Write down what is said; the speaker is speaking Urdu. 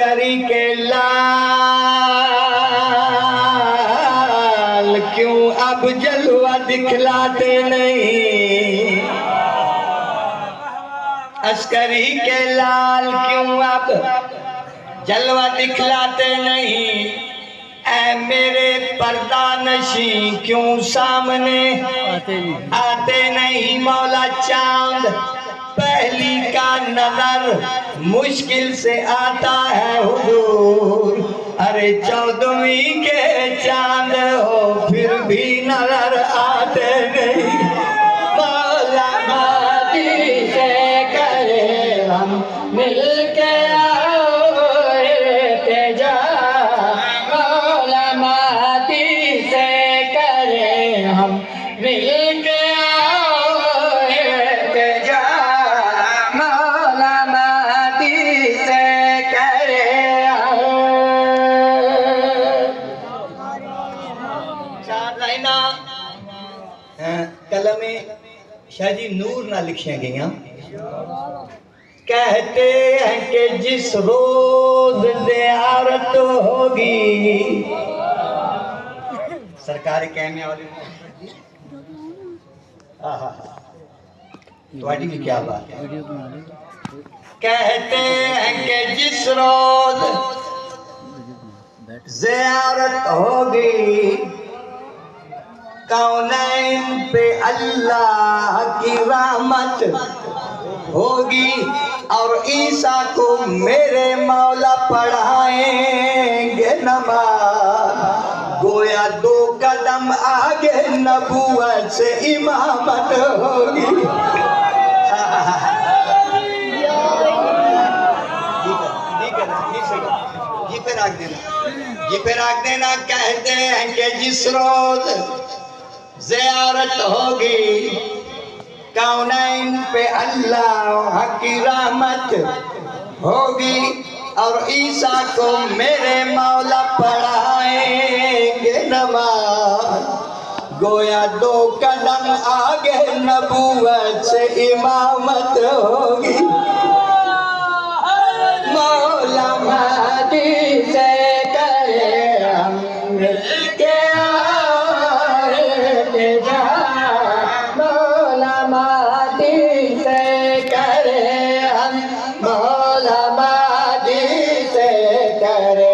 کری کے لال کیوں اب جلوہ دکھلاتے نہیں؟ عسکری کے لال کیوں اب جلوہ دکھلاتے نہیں؟ اے میرے پردہ نشیں کیوں سامنے آتے نہیں؟ مولا چاند پہلی کا نظر مشکل سے آتا ہے حضور، ارے چودھویں کے چاند ہو پھر بھی نظر آتے نہیں۔ مولا مادی سے کرے ہم مل کے التجا، مولا مادی سے کرے ہم مل کے قلم شاہ جی نور نہ لکھیں گئیاں، کہتے ہیں کہ جس روز زیارت ہوگی سرکار کہنے والے تواڈی بھی کیا بات ہے، کہتے ہیں کہ جس روز زیارت ہوگی کونین پہ اللہ کی رحمت ہوگی، اور عیسیٰ کو میرے مولا پڑھائیں گے نماز، گویا 2 قدم آگے نبوت سے امامت ہوگی۔ یہ پہ راک دینا کہتے ہیں کہ جس روز زیارت ہوگی کونین پہ اللہ کی رحمت ہوگی، اور عیسیٰ کو میرے مولا پڑھائیں گے نماز، گویا 2 قدم آگے نبوت سے امامت ہوگی۔ مولا مہدی سے کرے ہم مل کے مولا مہدی سے کرے ہم، مولا مہدی سے کرے